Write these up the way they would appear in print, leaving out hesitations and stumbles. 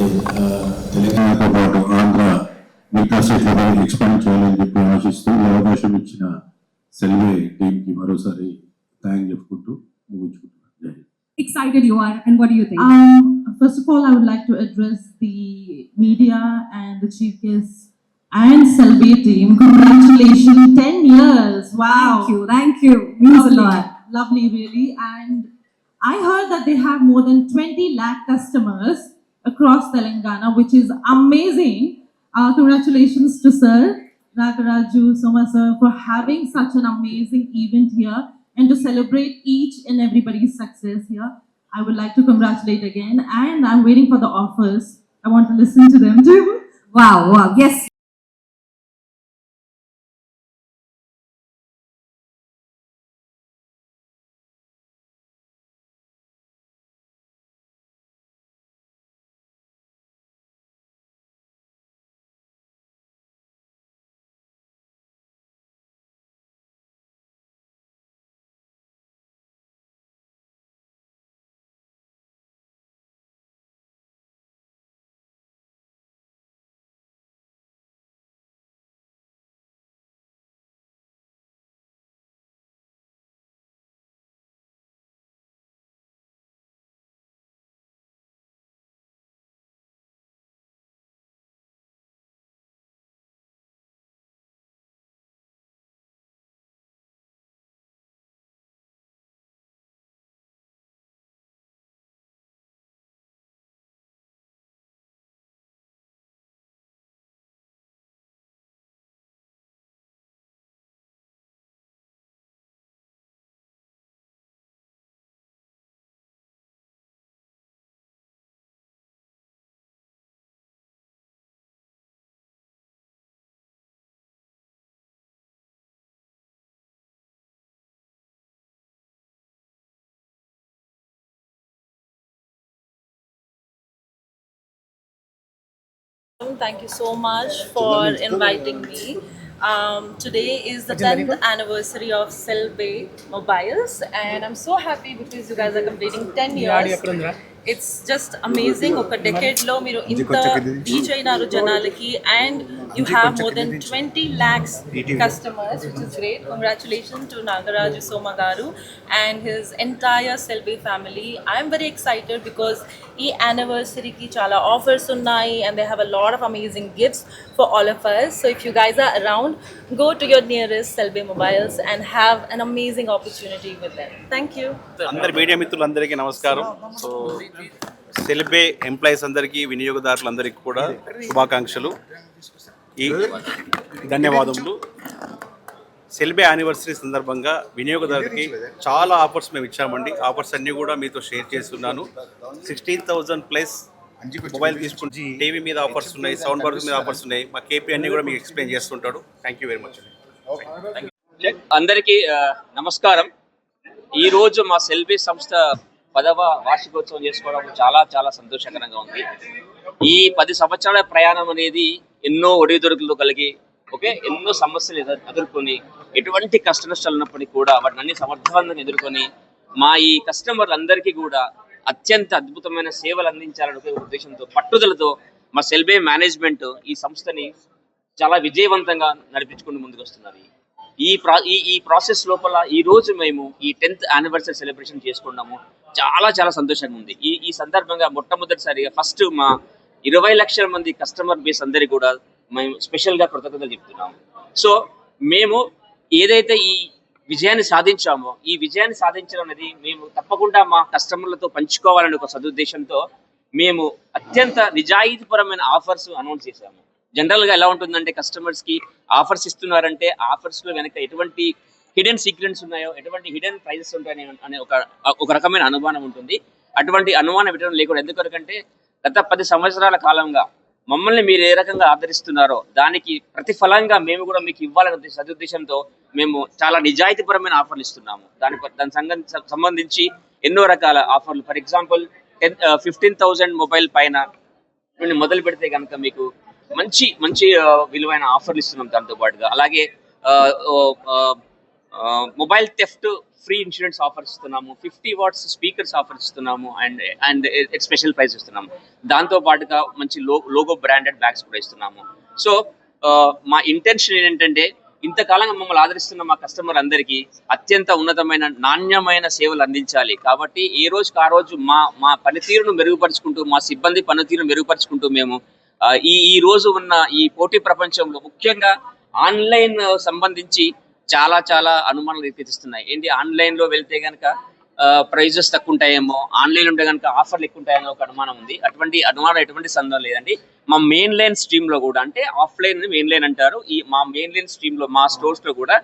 అంటే తెలంగాణతో పాటు ఆంధ్ర మిగతా స్టేట్లలో ఎక్స్పాండ్ చేయాలని చెప్పి ఆశిస్తూ ఈ అవకాశం ఇచ్చిన సెల్వే టీంకి మరోసారి థ్యాంక్ చెప్పుకుంటూ ముగించుకుంటున్నాను. Excited you are, and what do you think? First of all, I would like to address the media and the chief guests and Selby team. Congratulations, 10 years! Wow! Thank you. Means a Lovely, lot. lovely, really. And I heard that they have more than 20 lakh customers across Telangana, which is amazing. Congratulations to Sir Nagaraju Soma sir for having such an amazing event here and to celebrate each and everybody's success here. I would like to congratulate again, and I'm waiting for the offers. I want to listen to them too. Wow. Yes. Thank you so much for inviting me. Today is the 10th anniversary of Selbay Mobiles, and I'm so happy because you guys are completing 10 years. It's just amazing. ఒక decade లో మీరు ఇంత reach అయినారు జనాలకి, and you have more than 20 lakhs customers, which is great. Congratulations to Nagaraju Soma garu and his entire Selbay family. I'm very excited because ఈ anniversary కి చాలా offers ఉన్నాయి, and they have a lot of amazing gifts for all of us. So if you guys are around, go to your nearest Selbay Mobiles and have an amazing opportunity with them. Thank you. అందరి media మిత్రులందరికీ నమస్కారం. So సెల్బే employees అందరికీ, వినియోగదారులందరికీ కూడా శుభాకాంక్షలు, ఈ ధన్యవాదములు. సెల్బే anniversary సందర్భంగా వినియోగదారులకి చాలా ఆఫర్స్ మేము ఇచ్చామండి. ఆఫర్స్ అన్నీ కూడా మీతో షేర్ చేస్తున్నాను. 16,000+ మొబైల్ తీసుకుంటే టీవీ మీద ఆఫర్స్ ఉన్నాయి, సౌండ్ బార్ మీద ఆఫర్స్ ఉన్నాయి. మా కేపీ అన్నీ కూడా మీకు ఎక్స్ప్లెయిన్ చేస్తుంటాడు. Thank you very much. అందరికీ నమస్కారం. ఈరోజు మా సెల్బీ సంస్థ 10వ వార్షికోత్సవం చేసుకోవడం చాలా చాలా సంతోషకరంగా ఉంది. ఈ 10 సంవత్సరాల ప్రయాణం అనేది ఎన్నో ఒడిదుడుకులు కలిగి ఎన్నో సమస్యలు ఎదుర్కొని, ఎటువంటి కష్ట నష్టాలు ఉన్నప్పటికీ కూడా వాటిని అన్ని సమర్థవంతంగా ఎదుర్కొని మా ఈ కస్టమర్లందరికీ కూడా అత్యంత అద్భుతమైన సేవలు అందించాలనే ఉద్దేశంతో, పట్టుదలతో మా సెల్బే మేనేజ్మెంట్ ఈ సంస్థని చాలా విజయవంతంగా నడిపించుకుంటూ ముందుకు వస్తున్నారు. ఈ ప్రాసెస్ లోపల ఈ రోజు మేము ఈ 10th యానివర్సరీ సెలబ్రేషన్ చేసుకున్నాము. చాలా చాలా సంతోషంగా ఉంది. ఈ సందర్భంగా మొట్టమొదటిసారిగా ఫస్ట్ మా 20 లక్షల మంది కస్టమర్ బేస్ అందరికీ కూడా మేము స్పెషల్గా కృతజ్ఞతలు చెప్తున్నాము. సో మేము ఏదైతే ఈ విజయాన్ని సాధించామో, ఈ విజయాన్ని సాధించడం అనేది మేము తప్పకుండా మా కస్టమర్లతో పంచుకోవాలనే ఒక సదుద్దేశంతో మేము అత్యంత నిజాయితీపరమైన ఆఫర్స్ అనౌన్స్ చేశాము. జనరల్గా ఎలా ఉంటుందంటే, కస్టమర్స్కి ఆఫర్స్ ఇస్తున్నారంటే ఆఫర్స్లో వెనక ఎటువంటి హిడెన్ సీక్రెట్స్ ఉన్నాయో, ఎటువంటి హిడెన్ ప్రైజెస్ ఉంటాయని అనే ఒక రకమైన అనుమానం ఉంటుంది. అటువంటి అనుమానం పెట్టడం లేకుండా, ఎందుకంటే గత 10 సంవత్సరాల కాలంగా మమ్మల్ని మీరు ఏ రకంగా ఆదరిస్తున్నారో దానికి ప్రతిఫలంగా మేము కూడా మీకు ఇవ్వాలనే సదుద్దేశంతో మేము చాలా నిజాయితీపరమైన ఆఫర్లు ఇస్తున్నాము. దానికి సంబంధించి ఎన్నో రకాల ఆఫర్లు, ఫర్ ఎగ్జాంపుల్ 15,000 మొబైల్ పైన మొదలు పెడితే కనుక మీకు మంచి మంచి విలువైన ఆఫర్లు ఇస్తున్నాం. దాంతో పాటుగా అలాగే mobile theft free insurance offer ఇస్తున్నాము, 50 వాట్స్ స్పీకర్స్ ఆఫర్ ఇస్తున్నాము, అండ్ స్పెషల్ ప్రైస్ ఇస్తున్నాము. దాంతో పాటుగా మంచి లోగో బ్రాండెడ్ బ్యాగ్స్ కూడా ఇస్తున్నాము. సో మా ఇంటెన్షన్ ఏంటంటే ఇంతకాలంగా మమ్మల్ని ఆదరిస్తున్న మా కస్టమర్ అందరికీ అత్యంత ఉన్నతమైన నాణ్యమైన సేవలు అందించాలి. కాబట్టి ఏ రోజుకి ఆ రోజు మా పనితీరును మెరుగుపరుచుకుంటూ, మా సిబ్బంది పనితీరును మెరుగుపరుచుకుంటూ మేము ఈ రోజు ఉన్న ఈ పోటీ ప్రపంచంలో ముఖ్యంగా ఆన్లైన్ సంబంధించి చాలా చాలా అనుమానాలు రేకెత్తిస్తున్నాయి. ఏంటి ఆన్లైన్లో వెళ్తే కనుక ప్రైజెస్ తక్కువ ఉంటాయేమో, ఆన్లైన్ ఉంటే కనుక ఆఫర్లు ఎక్కువ ఉంటాయేమో ఒక అనుమానం ఉంది. అటువంటి అనుమానం ఎటువంటి సందేహం లేదండి. మా మెయిన్ లైన్ స్ట్రీమ్లో కూడా, అంటే ఆఫ్లైన్ మెయిన్ లైన్ అంటారు, ఈ మా మెయిన్ లైన్ స్ట్రీమ్లో మా స్టోర్స్లో కూడా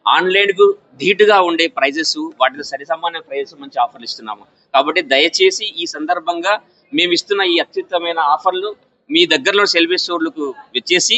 ఆన్లైన్కు ధీటుగా ఉండే ప్రైజెస్, వాటితో సరిసమాన ప్రైజెస్ మంచి ఆఫర్లు ఇస్తున్నాము. కాబట్టి దయచేసి ఈ సందర్భంగా మేము ఇస్తున్న ఈ అత్యుత్తమైన ఆఫర్లు మీ దగ్గరలో సెల్బీ స్టోర్లకు వచ్చేసి